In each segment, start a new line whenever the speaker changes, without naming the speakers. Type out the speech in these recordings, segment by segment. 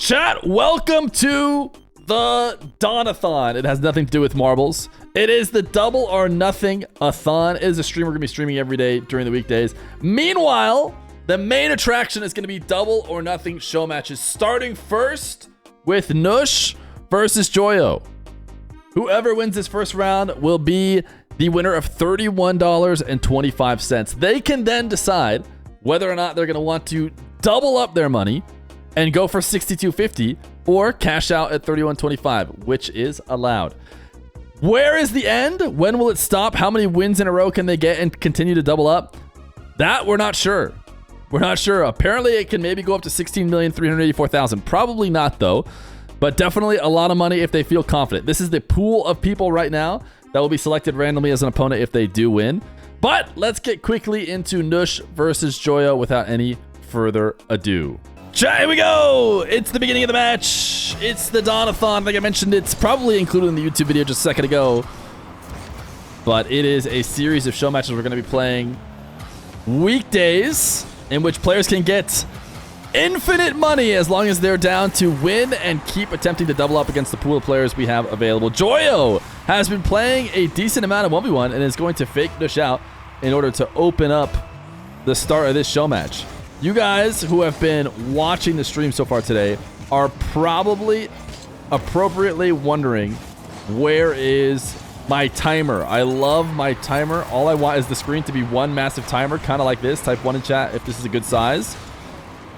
Chat, welcome to the Donathon. It has nothing to do with marbles. It is the double or nothing-a-thon. It is a stream we're going to be streaming every day during the weekdays. Meanwhile, the main attraction is going to be double or nothing show matches, starting first with Nush versus Joyo. Whoever wins this first round will be the winner of $31.25. They can then decide whether or not they're going to want to double up their money and go for $62.50 or cash out at $31.25, which is allowed. Where is the end? When will it stop? How many wins in a row can they get and continue to double up? That we're not sure. We're not sure. Apparently it can maybe go up to 16,384,000. Probably not though, but definitely a lot of money if they feel confident. This is the pool of people right now that will be selected randomly as an opponent if they do win. But let's get quickly into Nush versus Joyo without any further ado. Chat, here we go. It's the beginning of the match. It's the Donathon. Like I mentioned, it's probably included in the YouTube video just a second ago. But it is a series of show matches we're going to be playing weekdays in which players can get infinite money as long as they're down to win and keep attempting to double up against the pool of players we have available. Joyo has been playing a decent amount of 1v1 and is going to fake Nush out in order to open up the start of this show match. You guys who have been watching the stream so far today are probably appropriately wondering, where is my timer? I love my timer. All I want is the screen to be one massive timer, kind of like this. Type 1 in chat if this is a good size.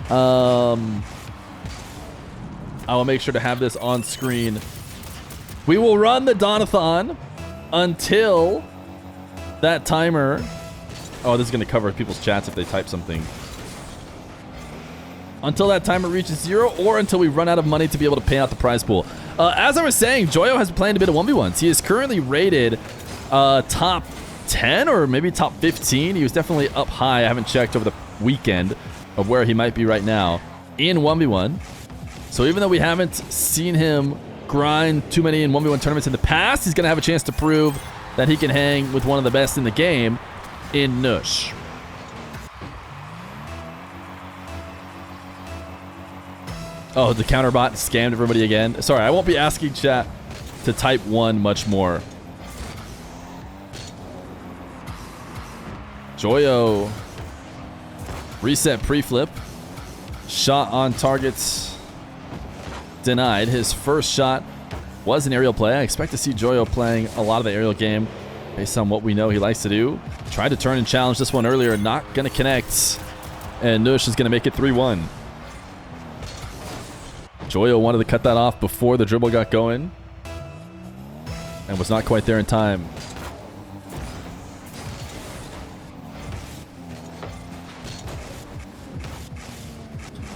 I will make sure to have this on screen. We will run the Donathon until that timer... Oh, this is going to cover people's chats if they type something. Until that timer reaches 0 or until we run out of money to be able to pay out the prize pool. As I was saying, Joyo has been playing a bit of 1v1s. He is currently rated top 10 or maybe top 15. He was definitely up high. I haven't checked over the weekend of where he might be right now in 1v1. So even though we haven't seen him grind too many in 1v1 tournaments in the past, he's going to have a chance to prove that he can hang with one of the best in the game in Nush. Oh, the counterbot scammed everybody again. Sorry, I won't be asking chat to type 1 much more. Joyo. Reset pre-flip. Shot on targets. Denied. His first shot was an aerial play. I expect to see Joyo playing a lot of the aerial game based on what we know he likes to do. Tried to turn and challenge this one earlier. Not going to connect. And Nush is going to make it 3-1. Joyo wanted to cut that off before the dribble got going and was not quite there in time.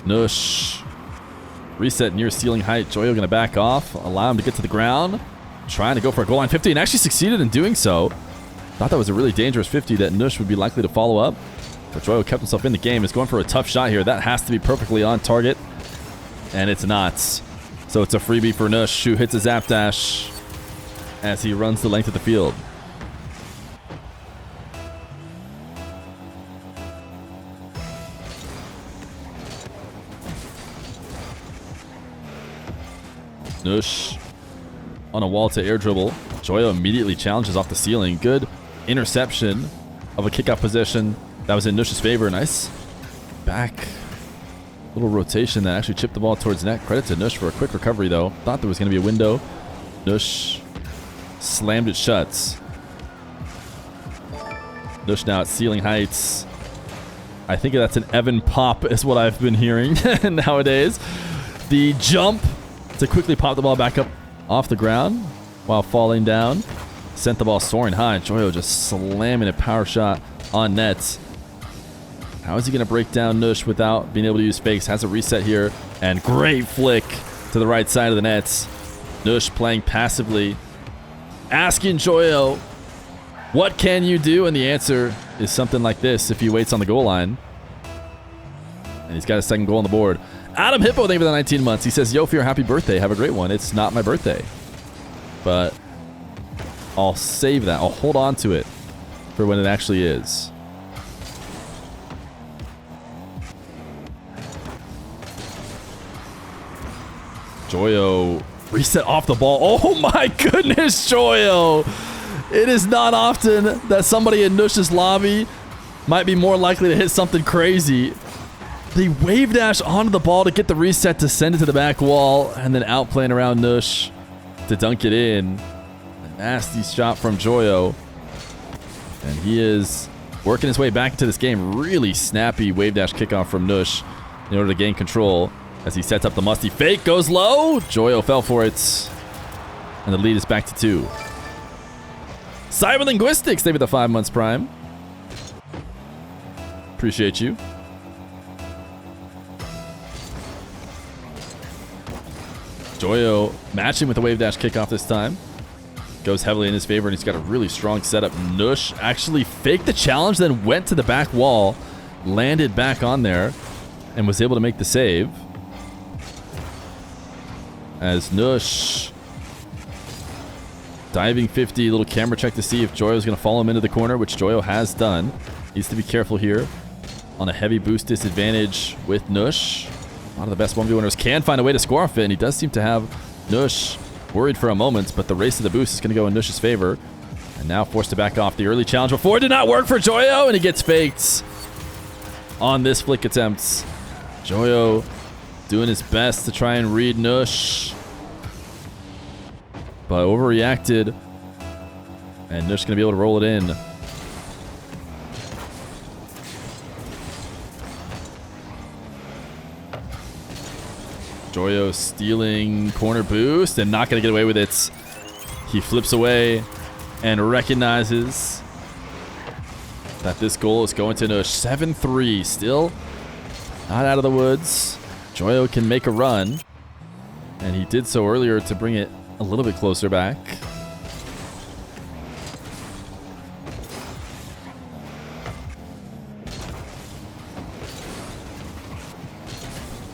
Nush. Reset near ceiling height. Joyo going to back off. Allow him to get to the ground. Trying to go for a goal line 50 and actually succeeded in doing so. Thought that was a really dangerous 50 that Nush would be likely to follow up. But Joyo kept himself in the game. Is going for a tough shot here. That has to be perfectly on target. And it's not. So it's a freebie for Nush, who hits a zap dash as he runs the length of the field. Nush on a wall to air dribble. Joyo immediately challenges off the ceiling. Good interception of a kickoff possession that was in Nush's favor. Nice back. Little rotation that actually chipped the ball towards net. Credit to Nush for a quick recovery, though. Thought there was going to be a window. Nush slammed it shut. Nush now at ceiling heights. I think that's an Evan pop is what I've been hearing nowadays. The jump to quickly pop the ball back up off the ground while falling down. Sent the ball soaring high. Joyo just slamming a power shot on net. How is he going to break down Nush without being able to use fakes? Has a reset here. And great flick to the right side of the nets. Nush playing passively. Asking Joyo, what can you do? And the answer is something like this if he waits on the goal line. And he's got a second goal on the board. Adam Hippo, thank you for the 19 months. He says, yo, Feer, happy birthday. Have a great one. It's not my birthday. But I'll save that. I'll hold on to it for when it actually is. Joyo reset off the ball. Oh my goodness, Joyo. It is not often that somebody in Nush's lobby might be more likely to hit something crazy. The wave dash onto the ball to get the reset to send it to the back wall, and then outplaying around Nush to dunk it in. A nasty shot from Joyo. And he is working his way back into this game. Really snappy wave dash kickoff from Nush in order to gain control as he sets up the musty fake. Goes low. Joyo fell for it. And the lead is back to 2. Cyberlinguistics, thank you for the 5 months prime. Appreciate you. Joyo matching with the wave dash kickoff this time. Goes heavily in his favor, and he's got a really strong setup. Nush actually faked the challenge, then went to the back wall, landed back on there, and was able to make the save. As Nush diving 50, little camera check to see if Joyo's going to follow him into the corner, which Joyo has done. Needs to be careful here on a heavy boost disadvantage with Nush. A lot of the best 1v winners can find a way to score off it, and he does seem to have Nush worried for a moment, but the race to the boost is going to go in Nush's favor. And now forced to back off the early challenge before. It did not work for Joyo, and he gets faked on this flick attempt. Joyo doing his best to try and read Nush, but overreacted, and Nush going to be able to roll it in. Joyo stealing corner boost and not going to get away with it. He flips away and recognizes that this goal is going to Nush. 7-3, still not out of the woods. Joyo can make a run, and he did so earlier to bring it a little bit closer back.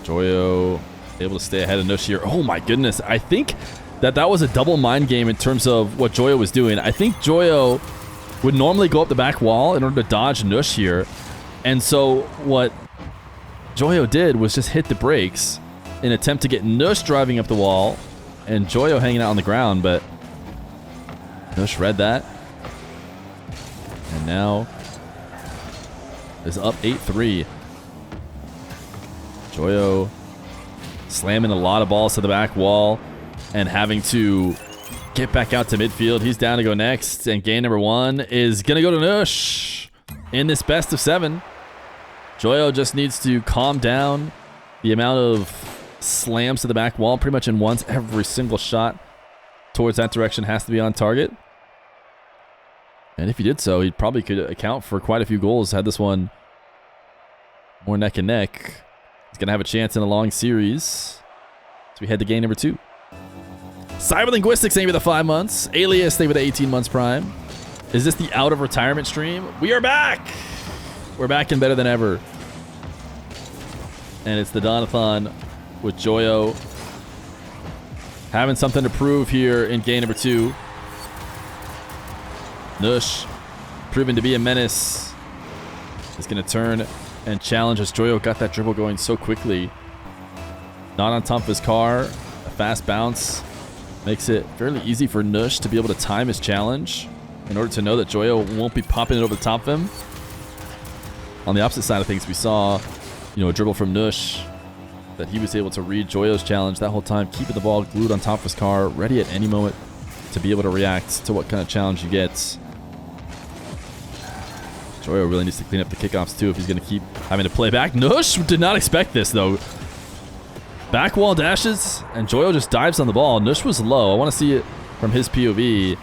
Joyo able to stay ahead of Nush here. Oh my goodness. I think that was a double mind game in terms of what Joyo was doing. I think Joyo would normally go up the back wall in order to dodge Nush here. And so what Joyo did was just hit the brakes in an attempt to get Nush driving up the wall and Joyo hanging out on the ground, but Nush read that. And now is up 8-3. Joyo slamming a lot of balls to the back wall and having to get back out to midfield. He's down to go next, and game number 1 is going to go to Nush in this best of 7. Joyo just needs to calm down the amount of slams to the back wall pretty much in once. Every single shot towards that direction has to be on target. And if he did so, he probably could account for quite a few goals had this one more neck and neck. He's going to have a chance in a long series as we head to game number 2. Cyberlinguistics, thank you for the 5 months. Alias, thank you for the 18 months prime. Is this the out of retirement stream? We are back! We're back and better than ever. And it's the Donathon with Joyo having something to prove here in game number 2. Nush, proven to be a menace, is going to turn and challenge as Joyo got that dribble going so quickly. Not on top of his car. A fast bounce makes it fairly easy for Nush to be able to time his challenge in order to know that Joyo won't be popping it over the top of him. On the opposite side of things, we saw, a dribble from Nush that he was able to read Joyo's challenge that whole time, keeping the ball glued on top of his car, ready at any moment to be able to react to what kind of challenge he gets. Joyo really needs to clean up the kickoffs too if he's going to keep having to play back. Nush did not expect this though. Back wall dashes and Joyo just dives on the ball. Nush was low. I want to see it from his POV.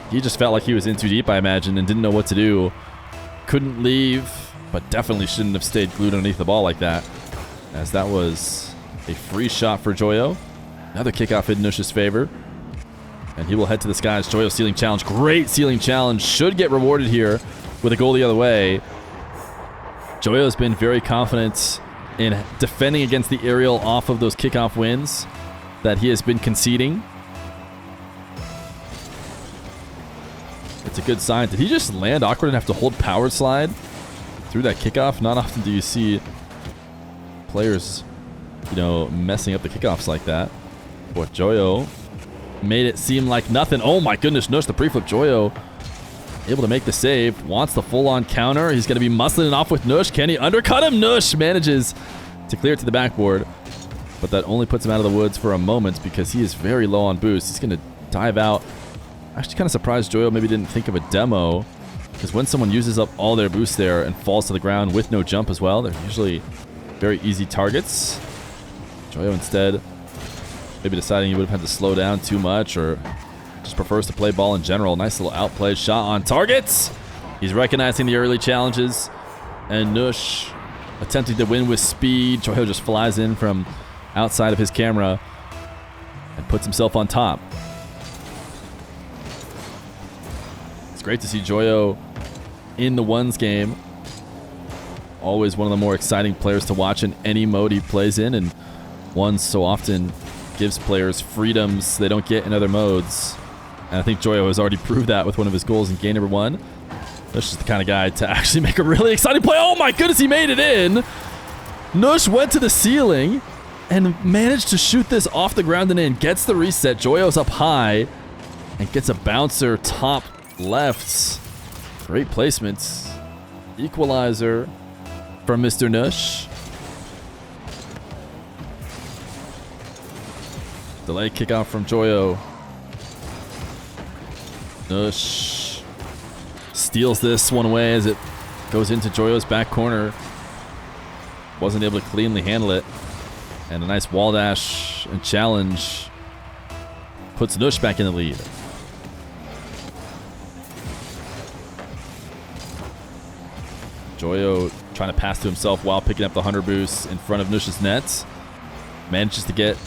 He just felt like he was in too deep, I imagine, and didn't know what to do. Couldn't leave, but definitely shouldn't have stayed glued underneath the ball like that, as that was a free shot for Joyo. Another kickoff in Nush's favor. And he will head to the skies. Joyo ceiling challenge. Great ceiling challenge. Should get rewarded here with a goal the other way. Joyo has been very confident in defending against the aerial off of those kickoff wins that he has been conceding. It's a good sign. Did he just land awkward and have to hold power slide through that kickoff? Not often do you see players, messing up the kickoffs like that. But Joyo made it seem like nothing. Oh my goodness, Nush, the pre-flip. Joyo able to make the save. Wants the full-on counter. He's going to be muscling it off with Nush. Can he undercut him? Nush manages to clear it to the backboard. But that only puts him out of the woods for a moment because he is very low on boost. He's going to dive out. Actually kind of surprised Joyo maybe didn't think of a demo. Because when someone uses up all their boost there and falls to the ground with no jump as well, they're usually very easy targets. Joyo instead maybe deciding he would have had to slow down too much or just prefers to play ball in general. Nice little outplay shot on targets. He's recognizing the early challenges. And Nush attempting to win with speed. Joyo just flies in from outside of his camera and puts himself on top. It's great to see Joyo in the ones game. Always one of the more exciting players to watch in any mode he plays in, and ones so often gives players freedoms they don't get in other modes. And I think Joyo has already proved that with one of his goals in game number 1. Nush is the kind of guy to actually make a really exciting play. Oh my goodness, he made it in! Nush went to the ceiling and managed to shoot this off the ground and in. Gets the reset. Joyo's up high and gets a bouncer top left. Great placements. Equalizer from Mr. Nush. Delay kickoff from Joyo. Nush steals this one away as it goes into Joyo's back corner. Wasn't able to cleanly handle it. And a nice wall dash and challenge puts Nush back in the lead. Joyo trying to pass to himself while picking up the 100 boost in front of Nush's net. Manages to get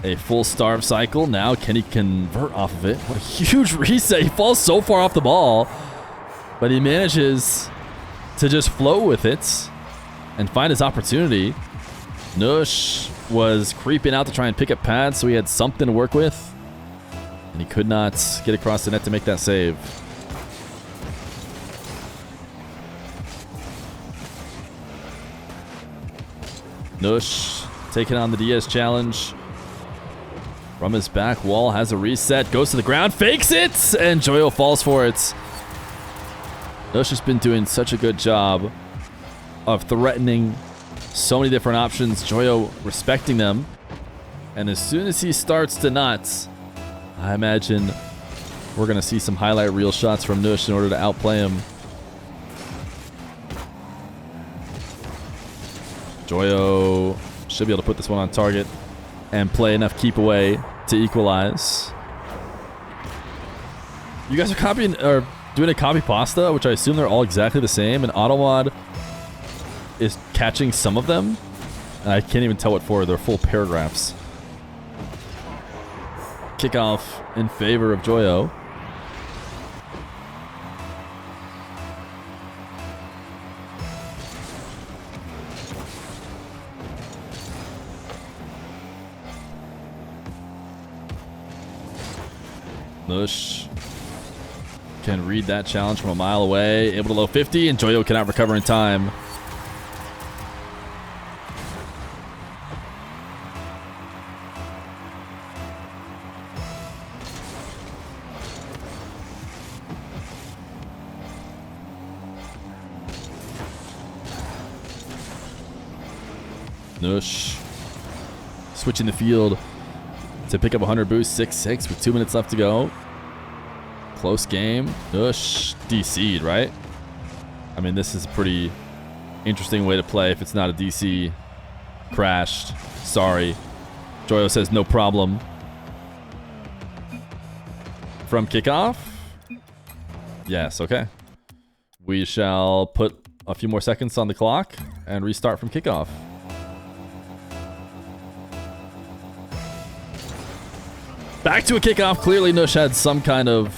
a full starve cycle. Now can he convert off of it? What a huge reset. He falls so far off the ball, but he manages to just flow with it and find his opportunity. Nush was creeping out to try and pick up pads, so he had something to work with, and he could not get across the net to make that save. Nush taking on the Diaz challenge. From his back wall, has a reset, goes to the ground, fakes it, and Joyo falls for it. Nush has been doing such a good job of threatening so many different options. Joyo respecting them. And as soon as he starts to not, I imagine we're going to see some highlight reel shots from Nush in order to outplay him. Joyo should be able to put this one on target and play enough keep away to equalize. You guys are copying or doing a copy pasta, which I assume they're all exactly the same, and Automod is catching some of them. And I can't even tell what for. They're full paragraphs. Kickoff in favor of Joyo. Nush can read that challenge from a mile away. Able to low 50, and Joyo cannot recover in time. Nush switching the field to pick up 100 boost, 6-6 with 2 minutes left to go. Close game. Nush DC'd, right? I mean, this is a pretty interesting way to play if it's not a DC. Crashed. Sorry. Joyo says no problem. From kickoff? Yes, okay. We shall put a few more seconds on the clock and restart from kickoff. Back to a kickoff. Clearly, Nush had some kind of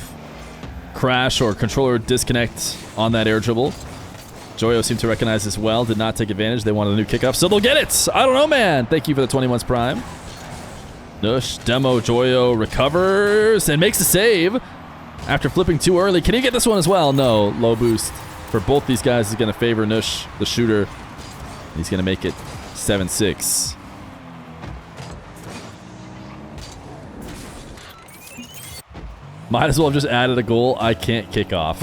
crash or controller disconnect on that air dribble. Joyo seemed to recognize this well. Did not take advantage. They wanted a new kickoff, so they'll get it. I don't know, man. Thank you for the 20 months prime. Nush, demo, Joyo recovers and makes a save after flipping too early. Can he get this one as well? No. Low boost for both these guys is going to favor Nush, the shooter. He's going to make it 7-6. Might as well have just added a goal. I can't kick off.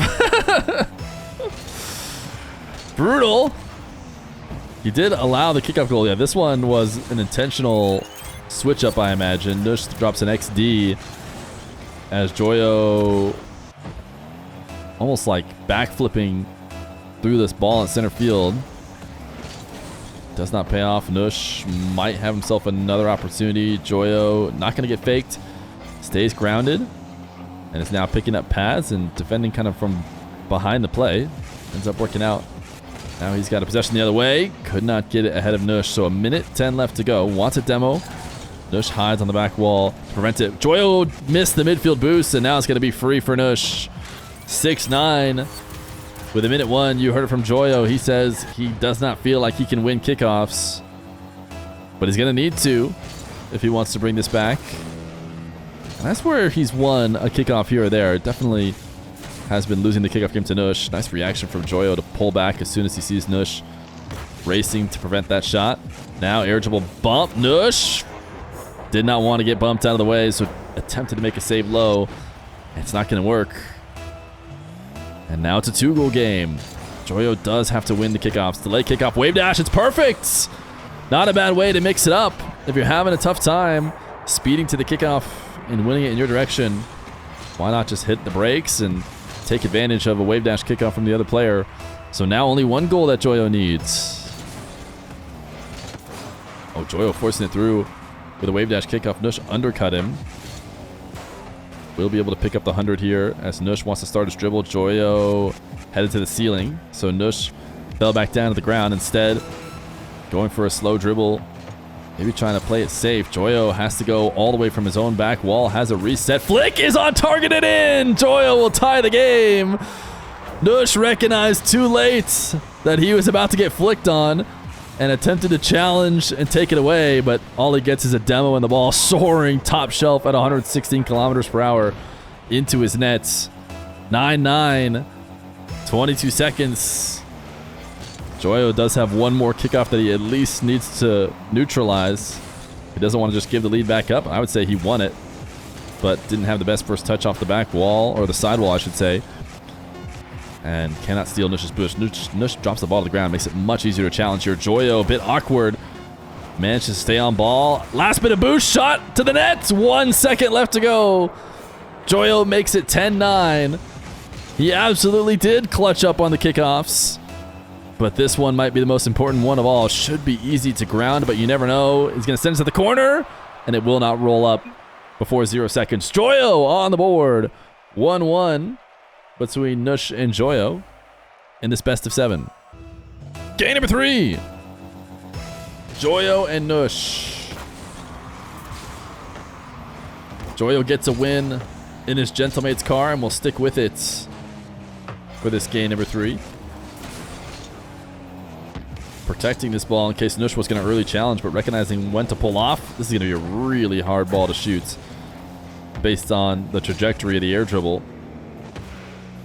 Brutal. He did allow the kickoff goal. Yeah, this one was an intentional switch up, I imagine. Nush drops an XD as Joyo almost like backflipping through this ball in center field. Does not pay off. Nush might have himself another opportunity. Joyo not going to get faked. Stays grounded and is now picking up pads and defending kind of from behind the play. Ends up working out. Now he's got a possession the other way. Could not get it ahead of Nush. So a minute 10 left to go. Wants a demo. Nush hides on the back wall to prevent it. Joyo missed the midfield boost, and now it's going to be free for Nush. 6-9. With a minute 1, you heard it from Joyo. He says he does not feel like he can win kickoffs, but he's going to need to if he wants to bring this back. And that's where he's won a kickoff here or there. Definitely has been losing the kickoff game to Nush. Nice reaction from Joyo to pull back as soon as he sees Nush racing to prevent that shot. Now air dribble bump. Nush did not want to get bumped out of the way, so attempted to make a save low. It's not going to work. And now it's a 2-goal game. Joyo does have to win the kickoffs. Delay kickoff, wave dash, it's perfect! Not a bad way to mix it up. If you're having a tough time speeding to the kickoff and winning it in your direction, why not just hit the brakes and take advantage of a wave dash kickoff from the other player? So now only 1 goal that Joyo needs. Oh, Joyo forcing it through with a wave dash kickoff. Nush undercut him. Will be able to pick up the 100 here as Nush wants to start his dribble. Joyo headed to the ceiling, so Nush fell back down to the ground instead. Going for a slow dribble, maybe trying to play it safe. Joyo has to go all the way from his own back wall, has a reset. Flick is on target and in! Joyo will tie the game. Nush recognized too late that he was about to get flicked on and attempted to challenge and take it away, but all he gets is a demo and the ball soaring top shelf at 116 kilometers per hour into his nets. 9-9, 22 seconds. Joyo does have one more kickoff that he at least needs to neutralize. He doesn't want to just give the lead back up. I would say he won it, but didn't have the best first touch off the back wall, or the side wall, I should say. And cannot steal Nush's boost. Nush drops the ball to the ground, makes it much easier to challenge here. Joyo, a bit awkward, manages to stay on ball. Last bit of boost, shot to the net. 1 second left to go. Joyo makes it 10-9. He absolutely did clutch up on the kickoffs, but this one might be the most important one of all. Should be easy to ground, but you never know. He's going to send it to the corner, and it will not roll up before 0 seconds. Joyo on the board. 1-1. Between Nush and Joyo in this best of 7. Game number 3. Joyo and Nush. Joyo gets a win in his gentlemate's car and will stick with it for this game number 3. Protecting this ball in case Nush was going to early challenge, but recognizing when to pull off. This is going to be a really hard ball to shoot based on the trajectory of the air dribble.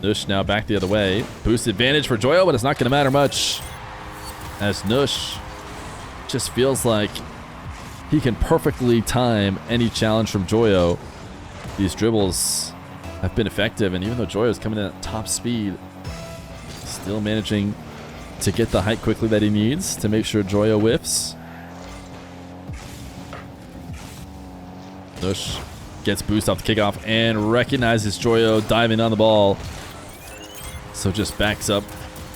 Nush now back the other way. Boost advantage for Joyo, but it's not going to matter much as Nush just feels like he can perfectly time any challenge from Joyo. These dribbles have been effective, and even though Joyo is coming in at top speed, still managing to get the height quickly that he needs to make sure Joyo whiffs. Nush gets boost off the kickoff and recognizes Joyo diving on the ball. So just backs up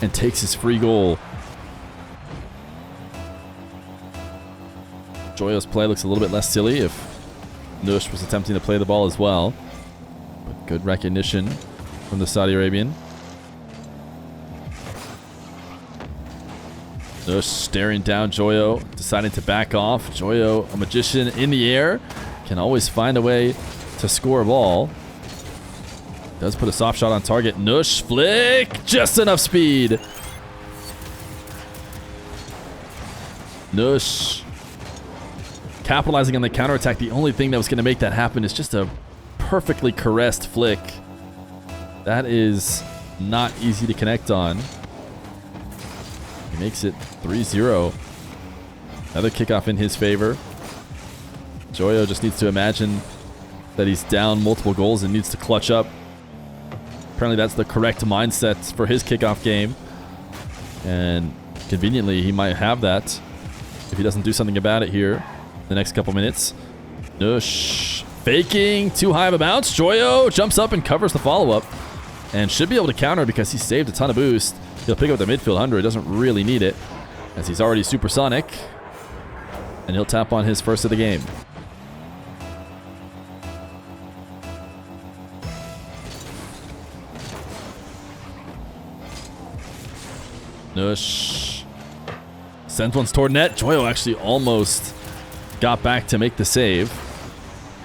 and takes his free goal. Joyo's play looks a little bit less silly if Nush was attempting to play the ball as well. But good recognition from the Saudi Arabian. Nush staring down Joyo, deciding to back off. Joyo, a magician in the air, can always find a way to score a ball. Does put a soft shot on target. Nush flick, just enough speed. Nush capitalizing on the counterattack. The only thing that was going to make that happen is just a perfectly caressed flick. That is not easy to connect on. He makes it 3-0. Another kickoff in his favor. Joyo just needs to imagine that he's down multiple goals and needs to clutch up. Apparently that's the correct mindset for his kickoff game. And conveniently, he might have that if he doesn't do something about it here the next couple minutes. Nush faking too high of a bounce. Joyo jumps up and covers the follow-up and should be able to counter because he saved a ton of boost. He'll pick up the midfield 100. Doesn't really need it as he's already supersonic. And he'll tap on his first of the game. Nush sends one toward net. Joyo actually almost got back to make the save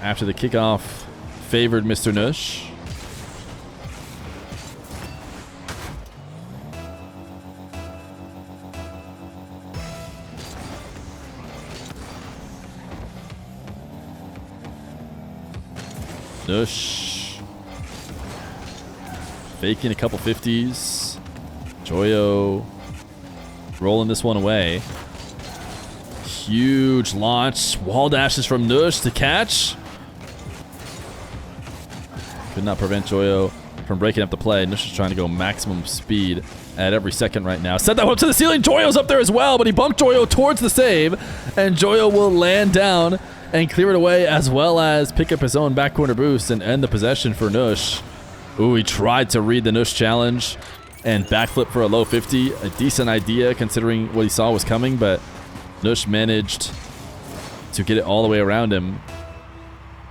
after the kickoff favored Mr. Nush. Nush faking a couple 50s. Joyo rolling this one away. Huge launch. Wall dashes from Nush to catch. Could not prevent Joyo from breaking up the play. Nush is trying to go maximum speed at every second right now. Set that one up to the ceiling. Joyo's up there as well, but he bumped Joyo towards the save. And Joyo will land down and clear it away as well as pick up his own back corner boost and end the possession for Nush. Ooh, he tried to read the Nush challenge and backflip for a low 50. A decent idea considering what he saw was coming, but Nush managed to get it all the way around him.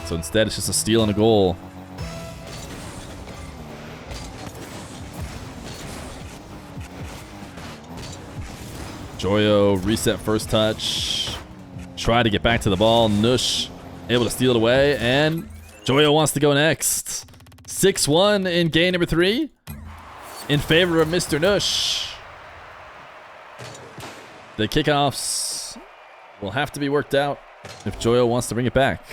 So instead, it's just a steal and a goal. Joyo reset first touch. Try to get back to the ball. Nush able to steal it away, and Joyo wants to go next. 6-1 in game number 3 in favor of Mr. Nush. The kickoffs will have to be worked out if Joyo wants to bring it back.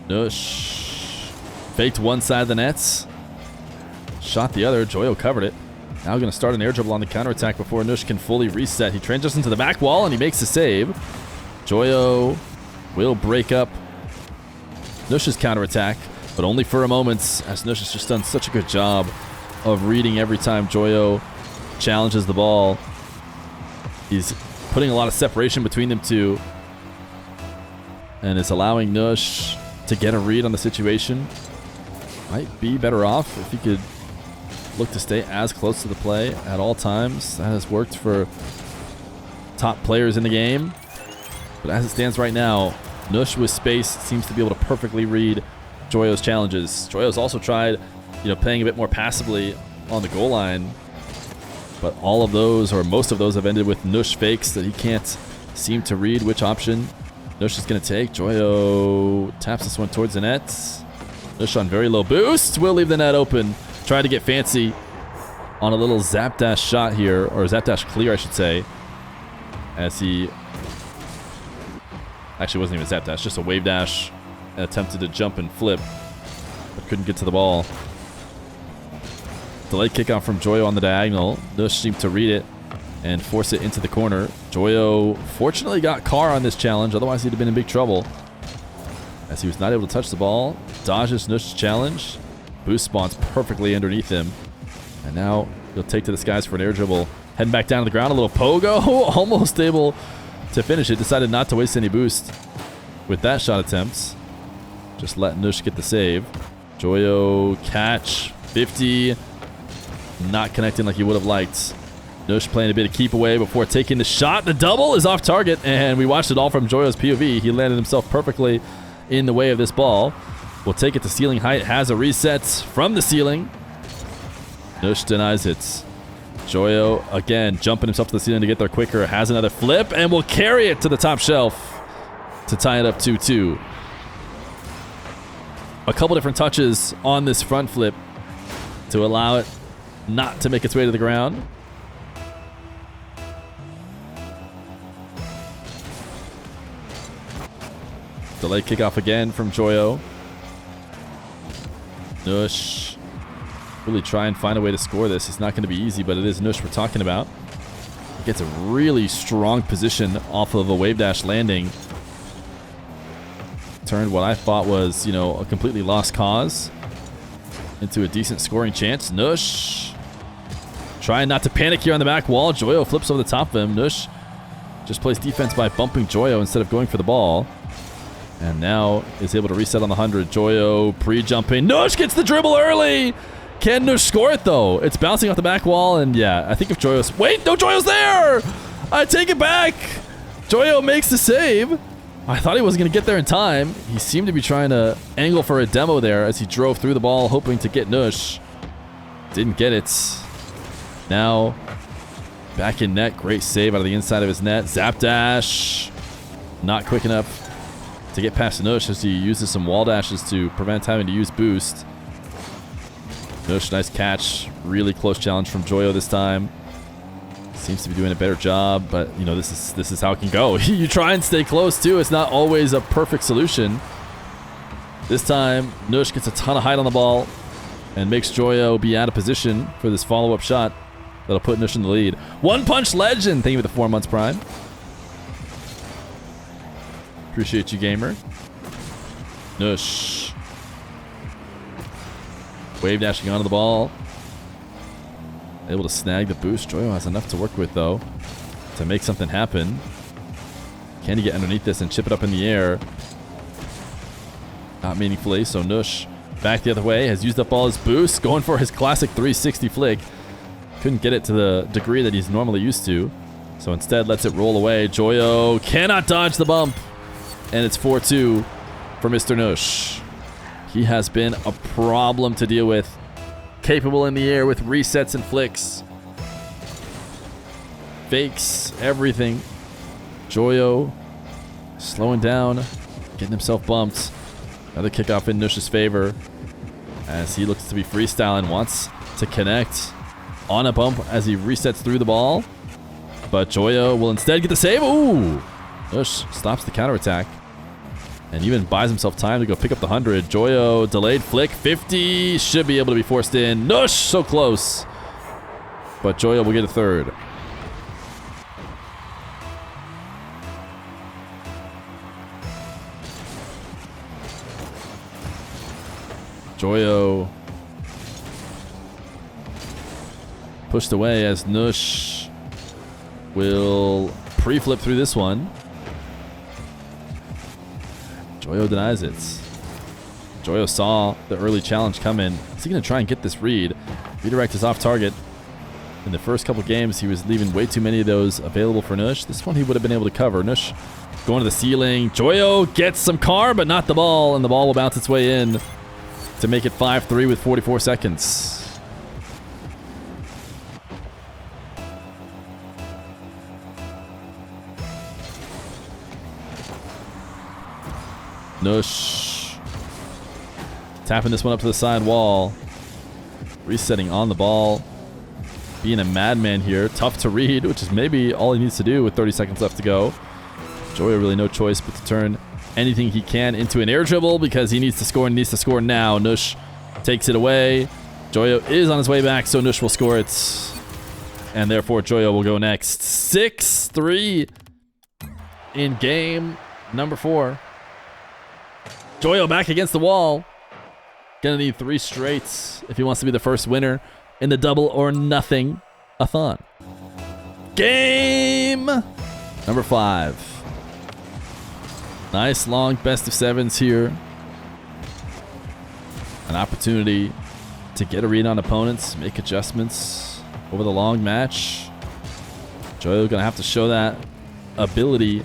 Nush faked one side of the nets, shot the other. Joyo covered it. Now going to start an air dribble on the counterattack before Nush can fully reset. He transitions into the back wall and he makes the save. Joyo will break up Nush's counterattack, but only for a moment, as Nush has just done such a good job of reading every time Joyo challenges the ball. He's putting a lot of separation between them two, and it's allowing Nush to get a read on the situation. Might be better off if he could look to stay as close to the play at all times. That has worked for top players in the game. But as it stands right now, Nush with space seems to be able to perfectly read Joyo's challenges. Joyo's also tried, playing a bit more passively on the goal line. But all of those, or most of those, have ended with Nush fakes that he can't seem to read which option Nush is going to take. Joyo taps this one towards the net. Nush on very low boost will leave the net open. Trying to get fancy on a little zap dash shot here, or zap dash clear, I should say, as he actually wasn't even zap dash, just a wave dash, and attempted to jump and flip, but couldn't get to the ball. Delayed kickoff from Joyo on the diagonal. Nush seemed to read it and force it into the corner. Joyo fortunately got Carr on this challenge, otherwise he'd have been in big trouble, as he was not able to touch the ball. Dodges Nush's challenge. Boost spawns perfectly underneath him. And now he'll take to the skies for an air dribble. Heading back down to the ground. A little pogo. Almost able to finish it. Decided not to waste any boost with that shot attempt. Just let Nush get the save. Joyo catch. 50. Not connecting like he would have liked. Nush playing a bit of keep away before taking the shot. The double is off target. And we watched it all from Joyo's POV. He landed himself perfectly in the way of this ball. Will take it to ceiling height. Has a reset from the ceiling. Nush denies it. Joyo again jumping himself to the ceiling to get there quicker. Has another flip and will carry it to the top shelf to tie it up 2-2. A couple different touches on this front flip to allow it not to make its way to the ground. Delayed kickoff again from Joyo. Nush really try and find a way to score this. It's not going to be easy, but it is Nush we're talking about. He gets a really strong position off of a wave dash landing turned what I thought was, you know, a completely lost cause into a decent scoring chance. Nush trying not to panic here on the back wall. Joyo flips over the top of him. Nush just plays defense by bumping Joyo instead of going for the ball. And now is able to reset on the 100. Joyo pre-jumping. Nush gets the dribble early. Can Nush score it, though? It's bouncing off the back wall, and yeah, I think if Joyo's... Wait, no, Joyo's there! I take it back! Joyo makes the save. I thought he wasn't going to get there in time. He seemed to be trying to angle for a demo there as he drove through the ball, hoping to get Nush. Didn't get it. Now, back in net. Great save out of the inside of his net. Zap dash. Not quick enough to get past Nush as he uses some wall dashes to prevent having to use boost. Nush, nice catch. Really close challenge from Joyo this time. Seems to be doing a better job, but you know, this is how it can go. You try and stay close too. It's not always a perfect solution. This time, Nush gets a ton of height on the ball and makes Joyo be out of position for this follow-up shot that'll put Nush in the lead. One Punch Legend, thank you for the 4 months Prime. Appreciate you, gamer. Nush. Wave dashing onto the ball. Able to snag the boost. Joyo has enough to work with, though, to make something happen. Can he get underneath this and chip it up in the air? Not meaningfully, so Nush back the other way. Has used up all his boosts. Going for his classic 360 flick. Couldn't get it to the degree that he's normally used to. So instead lets it roll away. Joyo cannot dodge the bump. And it's 4-2 for Mr. Nush. He has been a problem to deal with. Capable in the air with resets and flicks. Fakes, everything. Joyo slowing down, getting himself bumped. Another kickoff in Nush's favor as he looks to be freestyling, wants to connect on a bump as he resets through the ball. But Joyo will instead get the save. Ooh! Nush stops the counterattack and even buys himself time to go pick up the 100. Joyo, delayed flick, 50. Should be able to be forced in. Nush, so close. But Joyo will get a third. Joyo pushed away as Nush will pre-flip through this one. Joyo denies it. Joyo saw the early challenge come in. Is he going to try and get this read? Redirect is off target. In the first couple games, he was leaving way too many of those available for Nush. This one he would have been able to cover. Nush going to the ceiling. Joyo gets some car, but not the ball, and the ball will bounce its way in to make it 5-3 with 44 seconds. Nush tapping this one up to the side wall. Resetting on the ball. Being a madman here. Tough to read, which is maybe all he needs to do with 30 seconds left to go. Joyo really no choice but to turn anything he can into an air dribble because he needs to score and needs to score now. Nush takes it away. Joyo is on his way back, so Nush will score it. And therefore, Joyo will go next. 6-3 in game number 4. Joyo back against the wall. Gonna need 3 straights if he wants to be the first winner in the double or nothing-a-thon. Game number 5. Nice long best of 7s here. An opportunity to get a read on opponents, make adjustments over the long match. Joyo gonna have to show that ability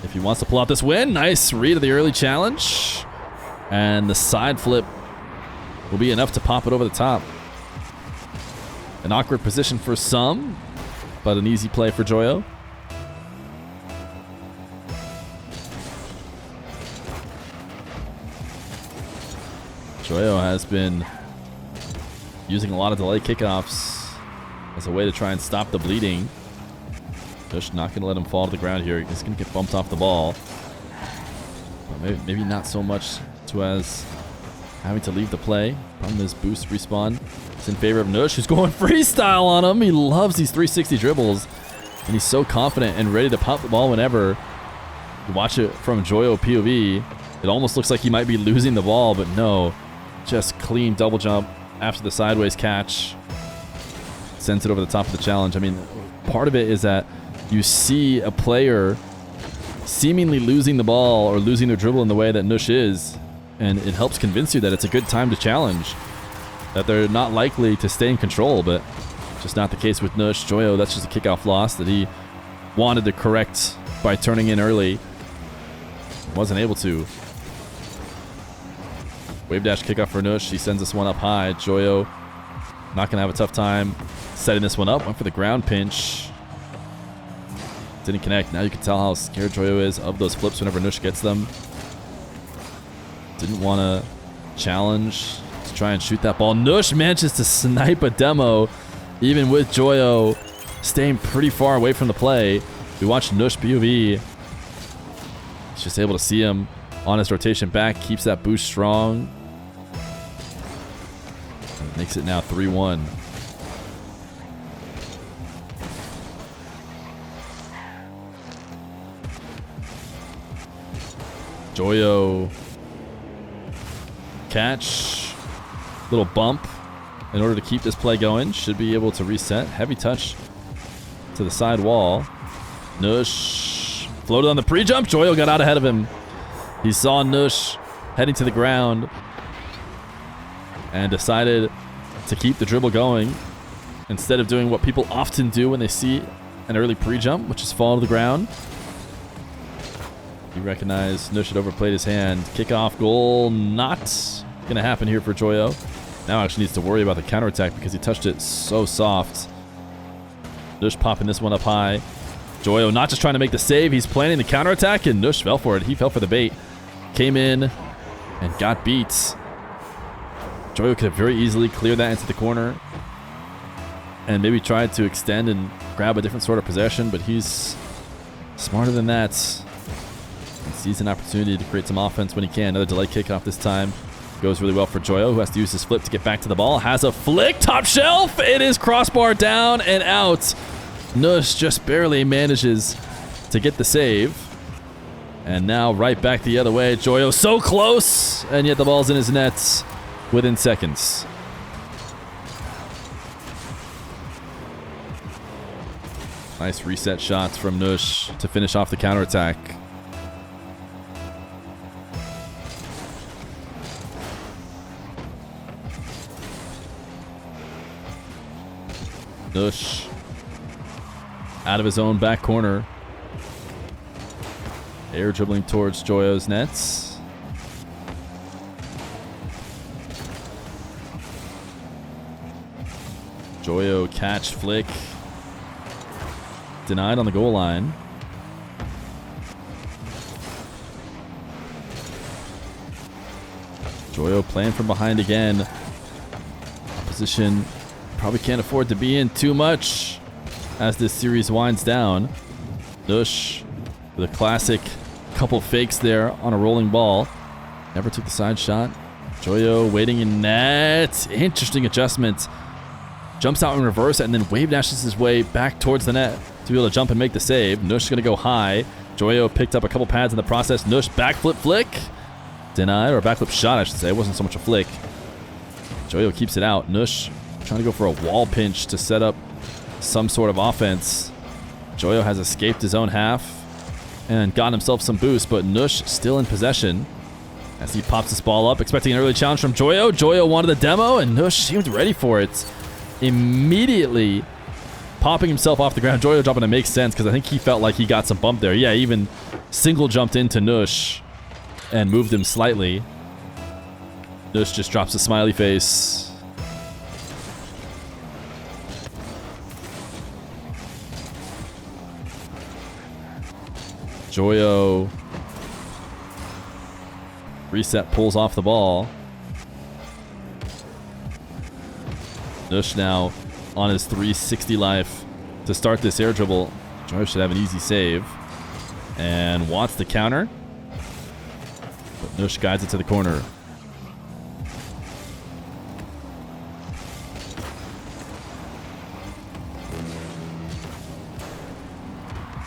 if he wants to pull out this win. Nice read of the early challenge. And the side flip will be enough to pop it over the top. An awkward position for some, but an easy play for Joyo. Joyo has been using a lot of delay kickoffs as a way to try and stop the bleeding. Nush not going to let him fall to the ground here. He's going to get bumped off the ball. But maybe not so much to as having to leave the play. From this boost respawn. It's in favor of Nush, who's going freestyle on him. He loves these 360 dribbles. And he's so confident and ready to pop the ball whenever. You watch it from Joyo POV. It almost looks like he might be losing the ball, but no. Just clean double jump after the sideways catch. Sends it over the top of the challenge. I mean, part of it is that you see a player seemingly losing the ball or losing their dribble in the way that Nush is, and it helps convince you that it's a good time to challenge, that they're not likely to stay in control, but just not the case with Nush. Joyo, that's just a kickoff loss that he wanted to correct by turning in early. Wasn't able to. Wave dash kickoff for Nush. He sends this one up high. Joyo not going to have a tough time setting this one up. Went for the ground pinch. Didn't connect. Now you can tell how scared Joyo is of those flips whenever Nush gets them. Didn't want to challenge to try and shoot that ball. Nush manages to snipe a demo, even with Joyo staying pretty far away from the play. We watched Nush POV. He's just able to see him on his rotation back. Keeps that boost strong. Makes it now 3-1. Joyo. Catch. Little bump in order to keep this play going. Should be able to reset. Heavy touch to the side wall. Nush floated on the pre-jump. Joyo got out ahead of him. He saw Nush heading to the ground and decided to keep the dribble going instead of doing what people often do when they see an early pre-jump, which is fall to the ground. He recognized Nush had overplayed his hand. Kickoff goal not going to happen here for Joyo. Now actually needs to worry about the counterattack because he touched it so soft. Nush popping this one up high. Joyo not just trying to make the save, he's planning the counterattack, and Nush fell for it. He fell for the bait. Came in and got beat. Joyo could have very easily cleared that into the corner and maybe tried to extend and grab a different sort of possession, but he's smarter than that. And sees an opportunity to create some offense when he can. Another delay kickoff this time. Goes really well for Joyo, who has to use his flip to get back to the ball. Has a flick, top shelf. It is crossbar down and out. Nush just barely manages to get the save. And now right back the other way. Joyo so close, and yet the ball's in his net within seconds. Nice reset shots from Nush to finish off the counterattack. Nush out of his own back corner. Air dribbling towards Joyo's nets. Joyo catch flick. Denied on the goal line. Joyo playing from behind again. Opposition probably can't afford to be in too much as this series winds down. Nush with a classic couple fakes there on a rolling ball. Never took the side shot. Joyo waiting in net. Interesting adjustment. Jumps out in reverse and then wave dashes his way back towards the net to be able to jump and make the save. Nush is going to go high. Joyo picked up a couple pads in the process. Nush backflip flick. Denied, or backflip shot, I should say. It wasn't so much a flick. Joyo keeps it out. Nush trying to go for a wall pinch to set up some sort of offense. Joyo has escaped his own half and gotten himself some boost, but Nush still in possession as he pops this ball up, expecting an early challenge from Joyo. Joyo wanted the demo, and Nush seemed ready for it. Immediately popping himself off the ground. Joyo dropping it makes sense because I think he felt like he got some bump there. Yeah, even single jumped into Nush and moved him slightly. Nush just drops a smiley face. Joyo reset, pulls off the ball. Nush now on his 360 life to start this air dribble. Joyo should have an easy save and wants the counter, but Nush guides it to the corner.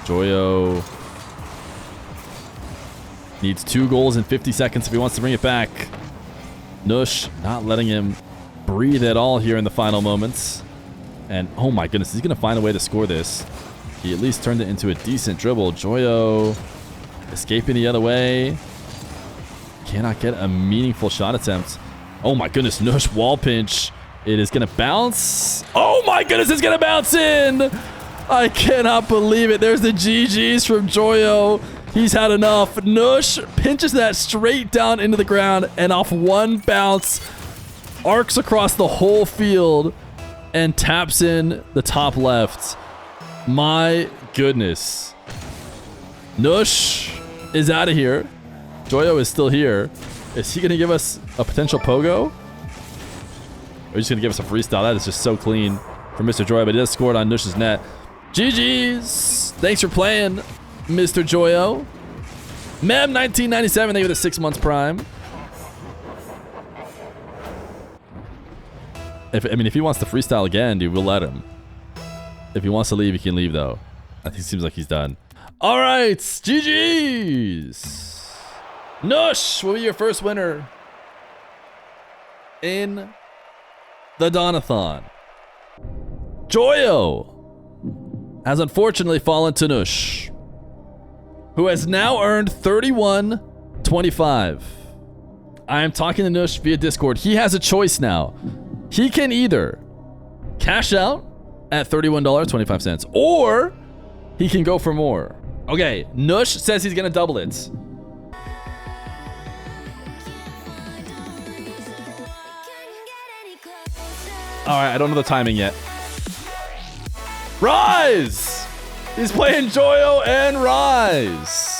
Joyo Needs 2 goals in 50 seconds if he wants to bring it back. Nush not letting him breathe at all here in the final moments. And oh my goodness, he's going to find a way to score this. He at least turned it into a decent dribble. Joyo escaping the other way. Cannot get a meaningful shot attempt. Oh my goodness, Nush wall pinch. It is going to bounce. Oh my goodness, it's going to bounce in. I cannot believe it. There's the GGs from Joyo. He's had enough. Nush pinches that straight down into the ground and off one bounce, arcs across the whole field and taps in the top left. My goodness. Nush is out of here. Joyo is still here. Is he going to give us a potential pogo? Or is he just going to give us a freestyle? That is just so clean from Mr. Joyo, but he does score it on Nush's net. GG's. Thanks for playing, Mr. Joyo. Mem 1997, thank you for the 6 months prime. If he wants to freestyle again, dude, we'll let him. If he wants to leave, he can leave, though. I think it seems like he's done. All right, GG's. Nush will be your first winner in the Donathon. Joyo has unfortunately fallen to Nush, who has now earned 31.25. I am talking to Nush via Discord. He has a choice now. He can either cash out at $31.25 or he can go for more. Okay, Nush says he's gonna double it. All right, I don't know the timing yet. Rise! He's playing Joyo and Rise.